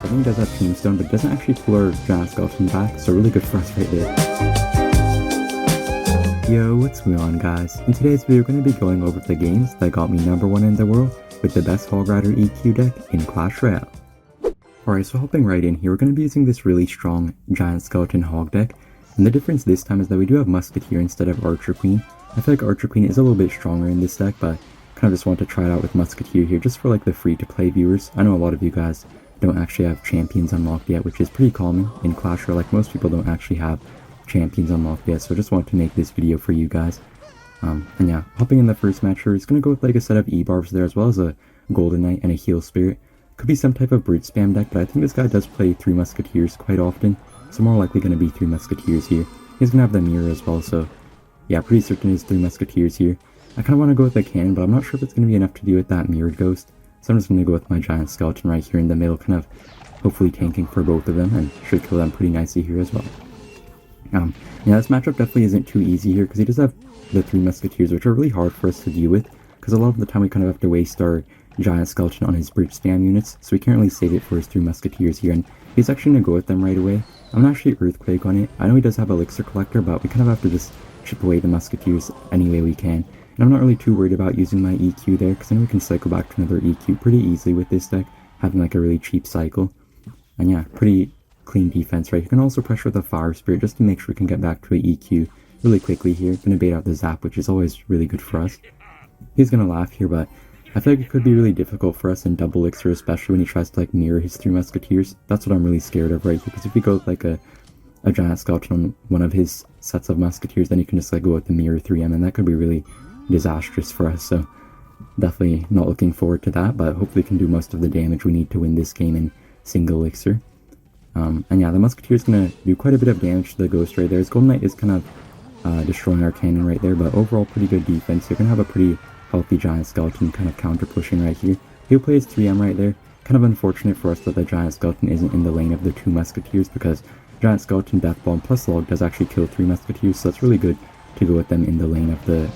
I think he does have Tombstone, but doesn't actually pull our Giant Skeleton back, so really good for us right there. Yo, what's going on guys? In today's video, we're going to be going over the games that got me #1 in the world with the best Hog EQ deck in Clash Royale. Alright, so hopping right in here, we're going to be using this really strong Giant Skeleton Hog deck, and the difference this time is that we do have Musketeer instead of Archer Queen. I feel like Archer Queen is a little bit stronger in this deck, but kind of just want to try it out with Musketeer here, just for like the free-to-play viewers. I know a lot of you guys don't actually have champions unlocked yet, which is pretty common in Clash Royale. Like most people don't actually have champions unlocked yet, so I just want to make this video for you guys. And yeah, hopping in the first match here, it's going to go with like a set of E-Barbs there, as well as a Golden Knight and a Heal Spirit. Could be some type of brute spam deck, but I think this guy does play 3 Musketeers quite often, so more likely going to be 3 Musketeers here. He's going to have the mirror as well, so yeah, pretty certain it's 3 Musketeers here. I kind of want to go with the cannon, but I'm not sure if it's going to be enough to deal with that mirrored ghost, so I'm just going to go with my Giant Skeleton right here in the middle, kind of hopefully tanking for both of them, and should kill them pretty nicely here as well. Yeah, this matchup definitely isn't too easy here, because he does have the 3 Musketeers, which are really hard for us to deal with, because a lot of the time we kind of have to waste our Giant Skeleton on his brute spam units, so we can't really save it for his 3 Musketeers here, and he's actually going to go with them right away. I'm not actually Earthquake on it. I know he does have Elixir Collector, but we kind of have to just chip away the Musketeers any way we can. And I'm not really too worried about using my EQ there, because I know we can cycle back to another EQ pretty easily with this deck, having like a really cheap cycle. And yeah, pretty clean defense, right? You can also pressure with a Fire Spirit just to make sure we can get back to an EQ really quickly here. Gonna bait out the Zap, which is always really good for us. He's gonna laugh here, but I feel like it could be really difficult for us in double Elixir, especially when he tries to like mirror his 3 Musketeers. That's what I'm really scared of right here, because if we go with like a Giant Skeleton on one of his sets of Musketeers, then he can just like go with the mirror 3M, and that could be really disastrous for us, so definitely not looking forward to that, but hopefully we can do most of the damage we need to win this game in single Elixir. And yeah, the Musketeer is going to do quite a bit of damage to the Ghost right there. His Golden Knight is kind of destroying our cannon right there, but overall pretty good defense. You're going to have a pretty healthy Giant Skeleton kind of counter pushing right here. He'll play his 3M right there. Kind of unfortunate for us that the Giant Skeleton isn't in the lane of the 2 Musketeers, because Giant Skeleton Death Bomb plus Log does actually kill 3 Musketeers, so that's really good to go with them in the lane of the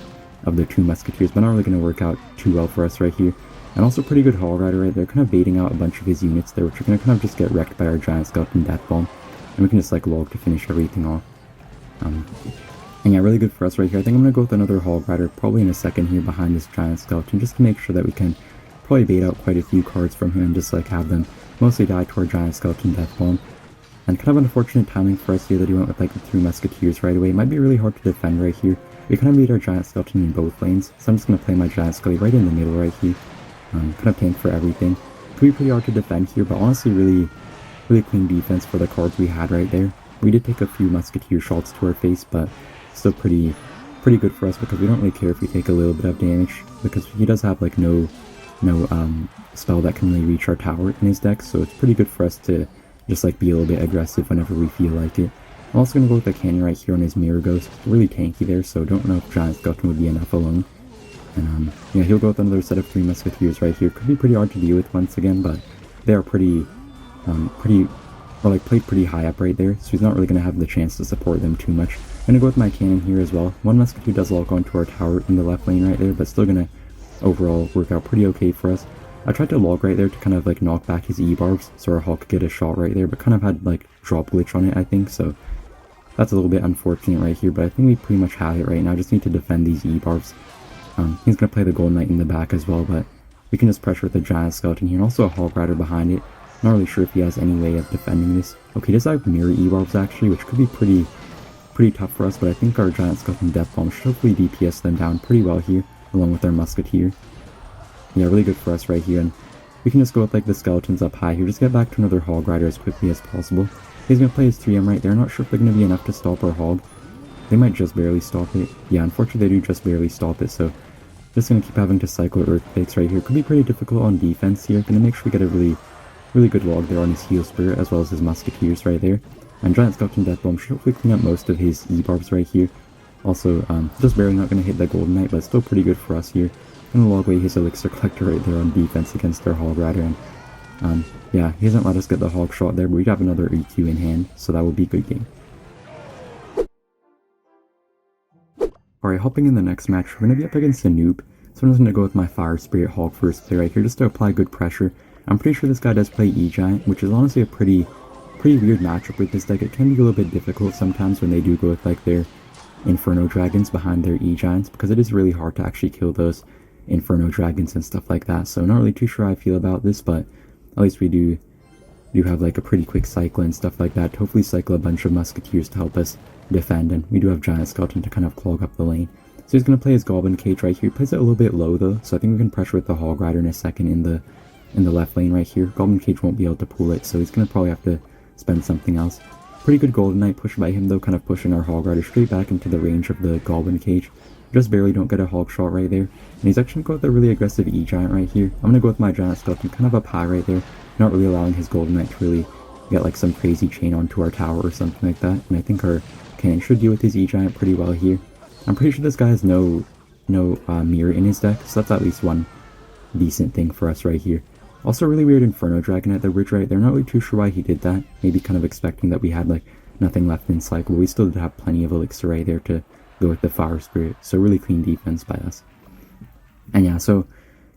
2 Musketeers, but not really going to work out too well for us right here. And also pretty good Hog Rider right there, kind of baiting out a bunch of his units there, which are going to kind of just get wrecked by our Giant Skeleton Death Bomb, and we can just like Log to finish everything off. And yeah, really good for us right here. I think I'm going to go with another Hog Rider probably in a second here behind this Giant Skeleton, just to make sure that we can probably bait out quite a few cards from him and just like have them mostly die to our Giant Skeleton Death Bomb. And kind of unfortunate timing for us here that he went with like the 3 Musketeers right away. It might be really hard to defend right here. We kind of beat our Giant Skeleton in both lanes, so I'm just going to play my Giant Skeleton right in the middle right here. Kind of tank for everything. Could be pretty hard to defend here, but honestly really clean defense for the cards we had right there. We did take a few Musketeer shots to our face, but still pretty good for us, because we don't really care if we take a little bit of damage, because he does have like no spell that can really reach our tower in his deck, so it's pretty good for us to just like be a little bit aggressive whenever we feel like it. I'm also going to go with the cannon right here on his Mirror Ghost. Really tanky there, so don't know if Giant Skeleton would be enough alone. And yeah, he'll go with another set of 3 Musketeers right here. Could be pretty hard to deal with once again, but they are played pretty high up right there, so he's not really going to have the chance to support them too much. I'm going to go with my cannon here as well. 1 Musketeer does log onto our tower in the left lane right there, but still going to overall work out pretty okay for us. I tried to log right there to kind of like knock back his E-Barbs, so our Hog could get a shot right there, but kind of had like drop glitch on it, I think, so that's a little bit unfortunate right here, but I think we pretty much have it right now. Just need to defend these E-Barbs. He's going to play the Golden Knight in the back as well, but we can just pressure with the Giant Skeleton here, and also a Hog Rider behind it. Not really sure if he has any way of defending this. Okay, he does have mirror E-Barbs actually, which could be pretty tough for us, but I think our Giant Skeleton Death Bomb should hopefully DPS them down pretty well here, along with our Musketeer. Yeah, really good for us right here, and we can just go with like the Skeletons up high here, just get back to another Hog Rider as quickly as possible. He's going to play his 3M right there. Not sure if they're going to be enough to stop our Hog. They might just barely stop it. Yeah, unfortunately they do just barely stop it, so just going to keep having to cycle Earthquakes right here. Could be pretty difficult on defense here. Going to make sure we get a really good log there on his Heal Spirit, as well as his Musketeers right there. And Giant Skeleton Death Bomb should hopefully clean up most of his E-Barbs right here. Also, just barely not going to hit the Golden Knight, but still pretty good for us here. Going to log away his Elixir Collector right there on defense against their Hog Rider. And yeah, he hasn't let us get the Hog shot there, but we'd have another EQ in hand, so that will be a good game. Alright, hopping in the next match, we're going to be up against a noob. So I'm just going to go with my Fire Spirit Hog first play right here, just to apply good pressure. I'm pretty sure this guy does play E-Giant, which is honestly a pretty weird matchup with this deck. It can be a little bit difficult sometimes when they do go with like their Inferno Dragons behind their E-Giants, because it is really hard to actually kill those Inferno Dragons and stuff like that. So not really too sure how I feel about this, but at least we do have like a pretty quick cycle and stuff like that to hopefully cycle a bunch of Musketeers to help us defend, and we do have Giant Skeleton to kind of clog up the lane. So he's going to play his Goblin Cage right here. He plays it a little bit low though, so I think we can pressure with the Hog Rider in a second in the left lane right here. Goblin Cage won't be able to pull it, so he's going to probably have to spend something else. Pretty good Golden Knight push by him though, kind of pushing our Hog Rider straight back into the range of the Goblin Cage. Just barely don't get a Hog shot right there. And he's actually going to go with a really aggressive E-Giant right here. I'm going to go with my Giant Skeleton kind of up high right there, not really allowing his Golden Knight to really get like some crazy chain onto our tower or something like that. And I think our cannon should deal with his E-Giant pretty well here. I'm pretty sure this guy has no mirror in his deck, so that's at least one decent thing for us right here. Also, really weird Inferno Dragon at the bridge right there. Not really too sure why he did that. Maybe kind of expecting that we had like nothing left in cycle, but we still did have plenty of elixir right there to go with the Fire Spirit. So really clean defense by us. And yeah, so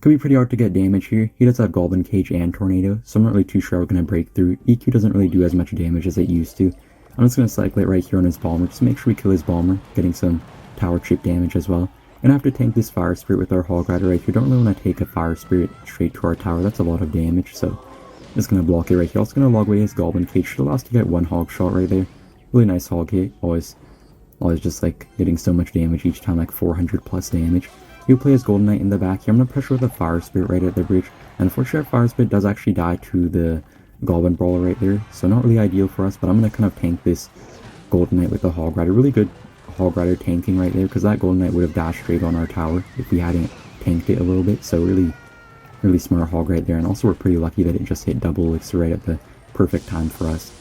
could be pretty hard to get damage here. He does have Goblin Cage and Tornado, so I'm not really too sure we're going to break through. EQ doesn't really do as much damage as it used to. I'm just going to cycle it right here on his Bomber, just make sure we kill his Bomber, getting some tower chip damage as well. Gonna have to tank this Fire Spirit with our Hog Rider right here. Don't really want to take a Fire Spirit straight to our tower. That's a lot of damage, so just gonna block it right here. Also gonna log away his Goblin Cage. Should allow us to get one Hog shot right there. Really nice Hog hit. Always just like getting so much damage each time, like 400 plus damage. He'll play his Golden Knight in the back here. I'm gonna pressure with a Fire Spirit right at the bridge. And unfortunately, our Fire Spirit does actually die to the Goblin Brawler right there, so not really ideal for us. But I'm gonna kind of tank this Golden Knight with the Hog Rider. Really good Hog Rider tanking right there, because that Golden Knight would have dashed straight on our tower if we hadn't tanked it a little bit. So really smart Hog right there, and also we're pretty lucky that it just hit double elixir right at the perfect time for us.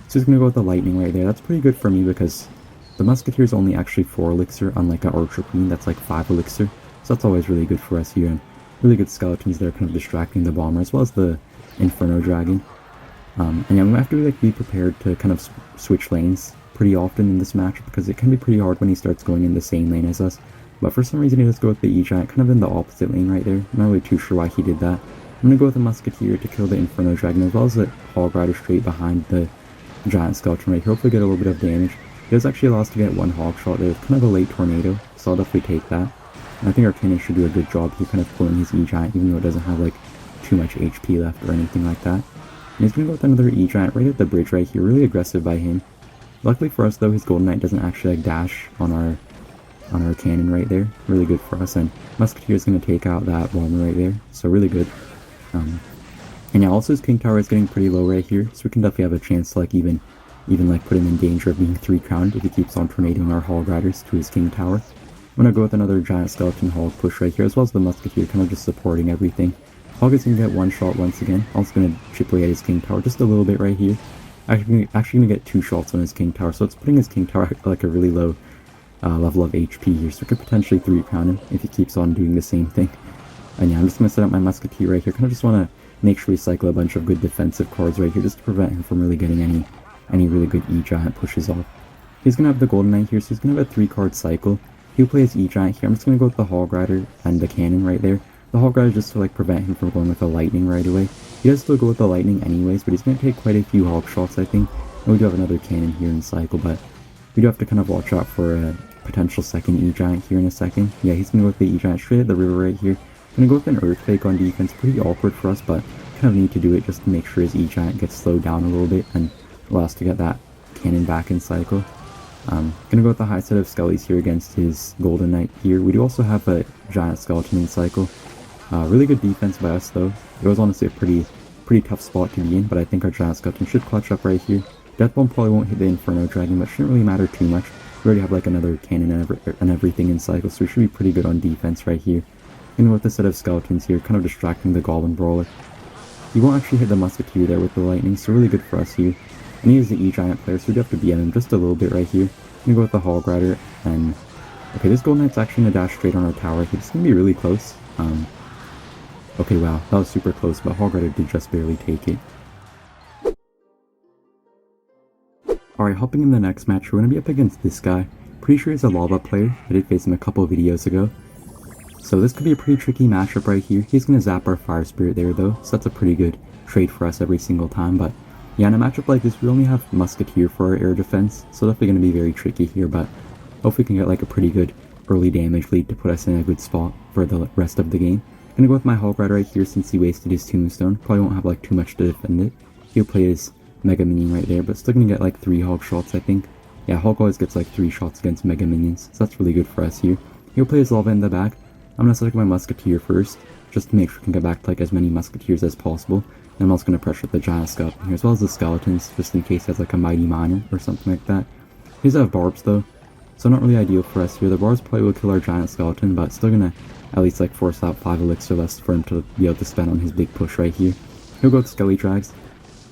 So he's gonna go with the Lightning right there. That's pretty good for me because the Musketeer is only actually 4 elixir, unlike an Archer Queen that's like 5 elixir. So that's always really good for us here, and really good skeletons that are kind of distracting the Bomber as well as the Inferno Dragon. And yeah, we have to like be prepared to kind of switch lanes pretty often in this match, because it can be pretty hard when he starts going in the same lane as us. But for some reason he does go with the E-Giant kind of in the opposite lane right there. I'm not really too sure why he did that. I'm going to go with the Musketeer to kill the Inferno Dragon, as well as the Hog Rider straight behind the Giant Skeleton right here. Hopefully get a little bit of damage. He does actually allow us to get one Hog shot there. It's kind of a late Tornado, so I'll definitely take that. And I think our cannon should do a good job here kind of pulling his E-Giant, even though it doesn't have like too much HP left or anything like that. And he's going to go with another E-Giant right at the bridge right here. Really aggressive by him. Luckily for us though, his Golden Knight doesn't actually like dash on our cannon right there. Really good for us, and Musketeer is going to take out that Bomber right there, so really good. And yeah, also his King Tower is getting pretty low right here, so we can definitely have a chance to like even like put him in danger of being 3-crowned if he keeps on tornadoing our Hog Riders to his King Tower. I'm going to go with another Giant Skeleton Hog push right here, as well as the Musketeer kind of just supporting everything. Hog is going to get one shot once again. Also going to chip away at his King Tower just a little bit right here. Actually going to get 2 shots on his King Tower, so it's putting his King Tower at like a really low level of HP here, so we could potentially 3-crown him if he keeps on doing the same thing. And yeah, I'm just going to set up my Musketeer right here. Kind of just want to make sure we cycle a bunch of good defensive cards right here, just to prevent him from really getting any really good E-Giant pushes off. He's going to have the Golden Knight here, so he's going to have a 3-card cycle. He'll play his E-Giant here. I'm just going to go with the Hog Rider and the Cannon right there. The Hog Rider just to like prevent him from going with the Lightning right away. He does still go with the Lightning anyways, but he's going to take quite a few Hog shots, I think. And we do have another Cannon here in cycle, but we do have to kind of watch out for a potential second E-Giant here in a second. Yeah, he's going to go with the E-Giant straight at the river right here. Going to go with an Earthquake on defense. Pretty awkward for us, but kind of need to do it just to make sure his E-Giant gets slowed down a little bit and allow us to get that Cannon back in cycle. Going to go with the high set of Skellies here against his Golden Knight here. We do also have a Giant Skeleton in cycle. Really good defense by us though. It was honestly a pretty tough spot to be in, but I think our Giant Skeleton should clutch up right here. Death Bomb probably won't hit the Inferno Dragon, but shouldn't really matter too much. We already have like another cannon and everything in cycle, so we should be pretty good on defense right here. And with the set of Skeletons here, kind of distracting the Goblin Brawler. He won't actually hit the Musketeer there with the Lightning, so really good for us here. And he is the E-Giant player, so we do have to BM him just a little bit right here. I'm gonna go with the Hog Rider, and okay, this Golden Knight's actually gonna dash straight on our tower. It's gonna be really close. Okay, wow, that was super close, but Hog Rider did just barely take it. Alright, hopping in the next match, we're gonna be up against this guy. Pretty sure he's a Lava player. I did face him a couple of videos ago. So this could be a pretty tricky matchup right here. He's going to zap our Fire Spirit there though, so that's a pretty good trade for us every single time. But yeah, in a matchup like this, we only have Musketeer for our air defense, so definitely going to be very tricky here, but hopefully we can get like a pretty good early damage lead to put us in a good spot for the rest of the game. I'm going to go with my Hog Rider right here since he wasted his Tombstone. Probably won't have like too much to defend it. He'll play his Mega Minion right there, but still going to get like 3 Hog shots, I think. Yeah, Hog always gets like 3 shots against Mega Minions, so that's really good for us here. He'll play his Lava in the back. I'm going to select my Musketeer first, just to make sure we can get back to like as many Musketeers as possible. And I'm also going to pressure the Giant Skeleton here, as well as the Skeletons, just in case he has like a Mighty Miner or something like that. He does have Barbs though, so not really ideal for us here. The Barbs probably will kill our Giant Skeleton, but still going to at least like force out 5 elixir less for him to be able to spend on his big push right here. He'll go with Skelly Drags.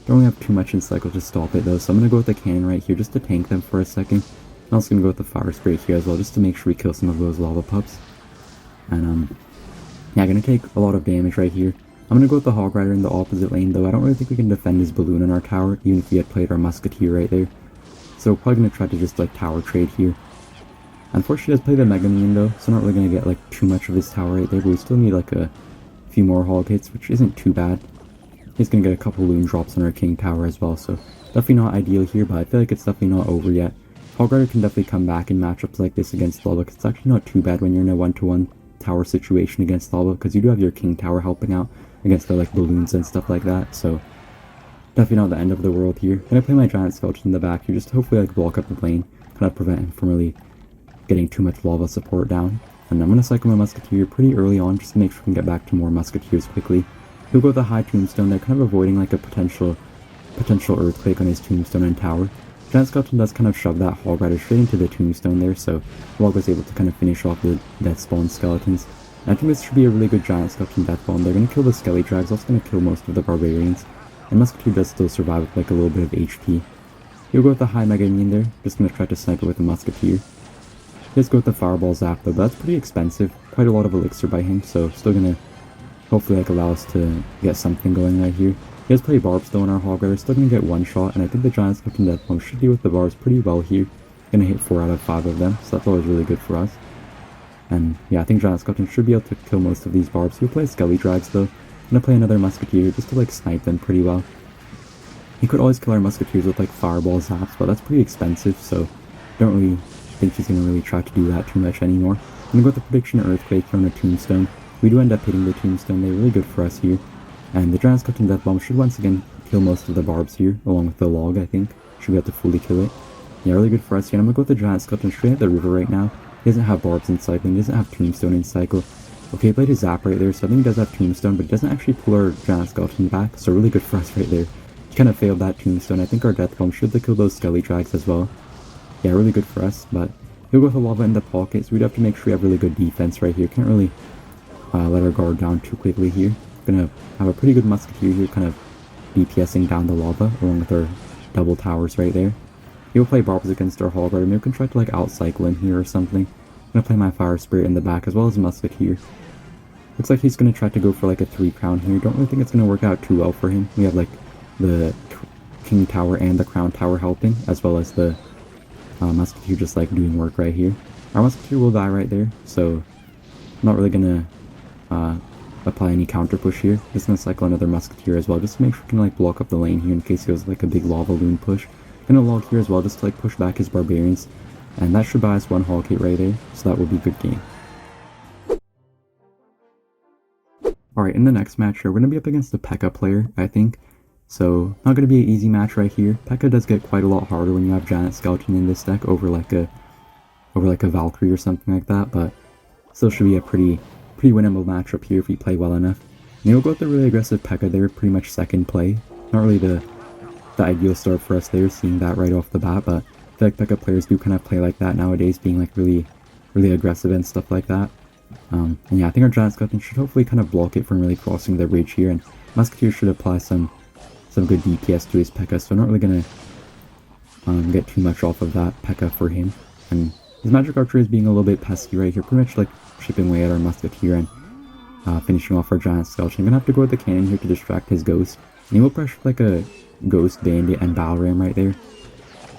Don't really have too much in cycle to stop it though, so I'm going to go with the Cannon right here just to tank them for a second. I'm also going to go with the Fire Spirit here as well, just to make sure we kill some of those Lava Pups. And yeah, going to take a lot of damage right here. I'm going to go with the Hog Rider in the opposite lane though. I don't really think we can defend his balloon in our tower, even if we had played our Musketeer right there. So we're probably going to try to just like tower trade here. Unfortunately, he does play the Mega Minion though, so I'm not really going to get like too much of his tower right there, but we still need like a few more Hog hits, which isn't too bad. He's going to get a couple Loon drops on our King Tower as well, so definitely not ideal here, but I feel like it's definitely not over yet. Hog Rider can definitely come back in matchups like this against Lava, because it's actually not too bad when you're in a 1-to-1 tower situation against Lava, because you do have your King Tower helping out against the like balloons and stuff like that, so definitely not the end of the world here. Gonna play my Giant Skeleton in the back here just to hopefully like block up the lane, kind of prevent him from really getting too much Lava support down. And I'm gonna cycle my Musketeer pretty early on just to make sure we can get back to more Musketeers quickly. He'll go with the high Tombstone there, kind of avoiding like a potential Earthquake on his Tombstone and tower. Giant Skeleton does kind of shove that Hog Rider straight into the Tombstone there, so Log was able to kind of finish off the Death Spawn Skeletons. And I think this should be a really good Giant Skeleton Death Bomb. They're going to kill the Skelly Drags, also going to kill most of the Barbarians. And Musketeer does still survive with like a little bit of HP. He'll go with the high Mega Minion there, just going to try to snipe it with the Musketeer. He does go with the Fireball Zap though, but that's pretty expensive. Quite a lot of elixir by him, so still going to hopefully like allow us to get something going right here. He does play Barbs though in our Hog Rider, still going to get 1 shot, and I think the Giant Skeleton Death Bomb should deal with the Barbs pretty well here. Going to hit 4 out of 5 of them, so that's always really good for us. And yeah, I think Giant Skeleton should be able to kill most of these Barbs. He'll play Skelly Drags though. I'm going to play another Musketeer just to like snipe them pretty well. He could always kill our Musketeers with like Fireball Zaps, but that's pretty expensive, so don't really think he's going to really try to do that too much anymore. I'm going to go with the Prediction Earthquake on a Tombstone. We do end up hitting the Tombstone, they're really good for us here. And the Giant Skeleton Death Bomb should once again kill most of the Barbs here, along with the Log, I think. Should be able to fully kill it. Yeah, really good for us here. And I'm going to go with the Giant Skeleton straight at the river right now. He doesn't have Barbs in cycle, he doesn't have Tombstone in cycle. Okay, he played his Zap right there, so I think he does have Tombstone, but he doesn't actually pull our Giant Skeleton back, so really good for us right there. He kind of failed that Tombstone. I think our Death Bomb should kill those Skelly Drags as well. Yeah, really good for us, but he'll go with the Lava in the pocket, so we'd have to make sure we have really good defense right here. Can't really let our guard down too quickly here. Gonna have a pretty good Musketeer here, kind of DPSing down the Lava, along with our double towers right there. He'll play Barbs against our Hog Rider. Maybe we can try to like outcycle him here or something. I'm gonna play my Fire Spirit in the back as well as Musketeer. Looks like he's gonna try to go for like a 3 crown here. Don't really think it's gonna work out too well for him. We have like the King Tower and the Crown Tower helping, as well as the Musketeer just like doing work right here. Our Musketeer will die right there, so I'm not really gonna apply any counter push here. Just gonna cycle another Musketeer as well, just to make sure we can like block up the lane here in case he goes like a big Lava Loon push. Gonna log here as well just to like push back his Barbarians, and that should buy us 1 Hog hit right there, so that will be a good game. Alright, in the next match here, we're gonna be up against the Pekka player, I think. So, not gonna be an easy match right here. Pekka does get quite a lot harder when you have Giant Skeleton in this deck over like a Valkyrie or something like that, but still should be a pretty winnable matchup here if we play well enough. And we'll go with the really aggressive Pekka there, pretty much second play. Not really the ideal start for us there, seeing that right off the bat, but I feel like Pekka players do kind of play like that nowadays, being like really aggressive and stuff like that. And yeah, I think our Giant Skeleton should hopefully kind of block it from really crossing the bridge here, and Musketeer should apply some good DPS to his Pekka, so I'm not really gonna get too much off of that Pekka for him. And his Magic Archer is being a little bit pesky right here, pretty much like chipping away at our Musketeer and finishing off our Giant Skeleton. I'm gonna have to go with the cannon here to distract his Ghost, and he will pressure like a Ghost, Bandit, and Battle Ram right there.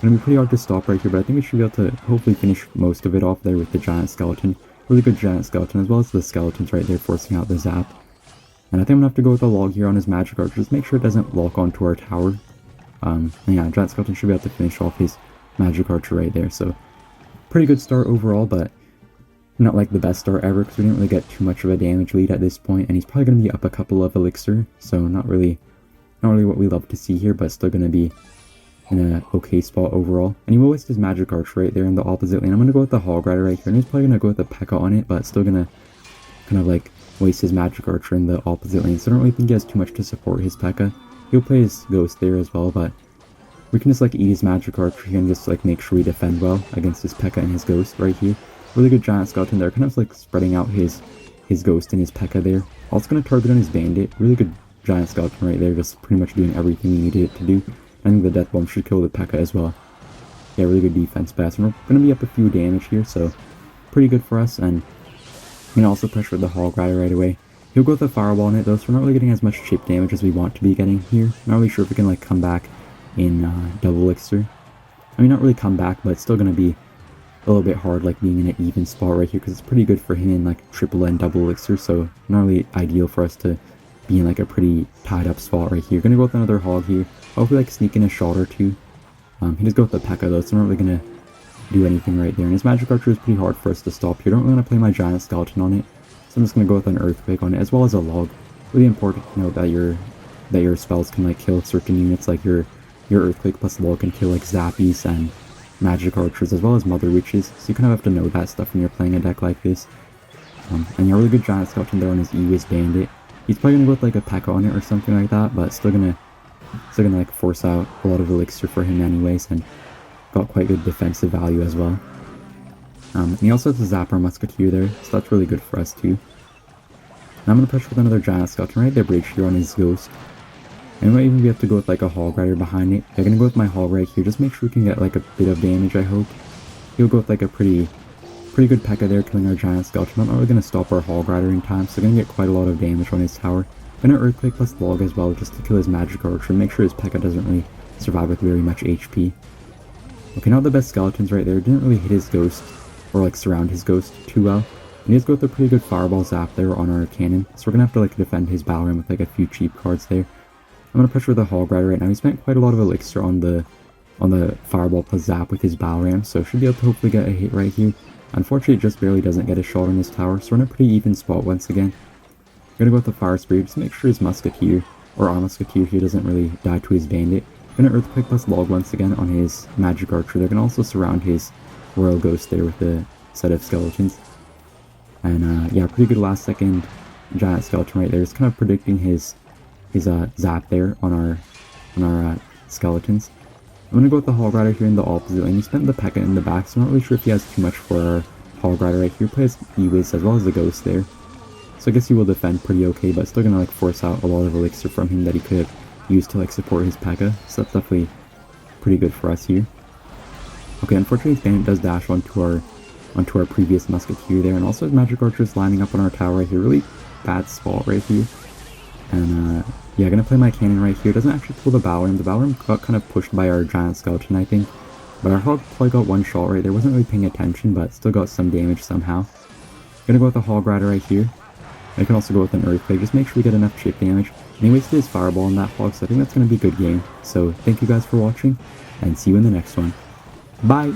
Gonna be pretty hard to stop right here, but I think we should be able to hopefully finish most of it off there with the Giant Skeleton. Really good giant skeleton, as well as the skeletons right there forcing out the zap. And I think I'm gonna have to go with a log here on his magic archer, just make sure it doesn't lock onto our tower. And yeah, giant skeleton should be able to finish off his magic archer right there, so pretty good start overall, but not like the best start ever, because we didn't really get too much of a damage lead at this point, and he's probably going to be up a couple of elixir, so not really what we love to see here, but still going to be in a okay spot overall. And he will waste his magic archer right there in the opposite lane. I'm going to go with the Hog Rider right here, and he's probably going to go with the Pekka on it, but still going to kind of like waste his magic archer in the opposite lane, so I don't really think he has too much to support his Pekka. He'll play his ghost there as well, but we can just like eat his magic archer here and just like make sure we defend well against his Pekka and his ghost right here. Really good giant skeleton there, kind of like spreading out his ghost and his Pekka there. Also going to target on his bandit. Really good giant skeleton right there, just pretty much doing everything we needed it to do. I think the death bomb should kill the Pekka as well. Yeah, really good defense pass. And we're going to be up a few damage here, so pretty good for us. And we can also pressure the Hog Rider right away. He'll go with the fireball on it though, so we're not really getting as much chip damage as we want to be getting here. Not really sure if we can like come back in double elixir. I mean, not really come back, but it's still going to be a little bit hard like being in an even spot right here, because it's pretty good for him in like triple and double elixir, so not really ideal for us to be in like a pretty tied up spot right here. Gonna go with another hog here, hopefully like sneak in a shot or two. He does go with the Pekka though, so I'm not really gonna do anything right there, and his magic archer is pretty hard for us to stop here. Don't really want to play my giant skeleton on it, so I'm just gonna go with an earthquake on it, as well as a log. Really important to note that your spells can like kill certain units, like your earthquake plus log can kill like zappies and magic archers, as well as mother witches, so you kind of have to know that stuff when you're playing a deck like this. And yeah, really good giant skeleton there on his E-Wiz bandit. He's probably gonna go with like a Pekka on it or something like that, but still gonna like force out a lot of elixir for him anyways, and got quite good defensive value as well. And he also has the Zapper Musketeer there, so that's really good for us too. Now I'm gonna push with another giant skeleton right there, break here on his ghost. And we might even be able to go with like a Hog Rider behind it. I'm gonna go with my Hog right here, just make sure we can get like a bit of damage, I hope. He'll go with like a pretty good Pekka there, killing our giant skeleton. I'm not really gonna stop our Hog Rider in time, so gonna get quite a lot of damage on his tower. Gonna earthquake plus log as well, just to kill his magic archer, make sure his Pekka doesn't really survive with very much HP. Okay, not the best skeletons right there. Didn't really hit his ghost, or like surround his ghost too well. And he has got a pretty good fireball zap there on our cannon, so we're gonna have to like defend his battle ram with like a few cheap cards there. I'm gonna pressure the Hog Rider right now. He spent quite a lot of elixir on the fireball plus zap with his battle ram, so should be able to hopefully get a hit right here. Unfortunately, it just barely doesn't get a shot on his tower, so we're in a pretty even spot once again. I'm gonna go with the fire spear, just make sure his musketeer, or our musketeer here, doesn't really die to his bandit. Gonna earthquake plus log once again on his magic archer. They're gonna also surround his royal ghost there with a set of skeletons. And yeah, pretty good last second giant skeleton right there. It's kind of predicting his zap there on our skeletons. I'm gonna go with the Hog Rider here in the opposite lane. He spent the Pekka in the back, so I'm not really sure if he has too much for our Hog Rider right here. He plays E-Wiz as well as the ghost there, so I guess he will defend pretty okay, but still gonna like force out a lot of elixir from him that he could have used to like support his Pekka, so that's definitely pretty good for us here. Okay, unfortunately his bandit does dash onto our previous musketeer there, and also his magic archer is lining up on our tower right here. Really bad spot right here. And yeah, gonna play my cannon right here. Doesn't actually pull the battle ram. The battle ram got kind of pushed by our giant skeleton, I think. But our hog probably got one shot right there. Wasn't really paying attention, but still got some damage somehow. Gonna go with the Hog Rider right here. I can also go with an earthquake. Just make sure we get enough chip damage. And he wasted his fireball on that hog, so I think that's gonna be a good game. So thank you guys for watching, and see you in the next one. Bye!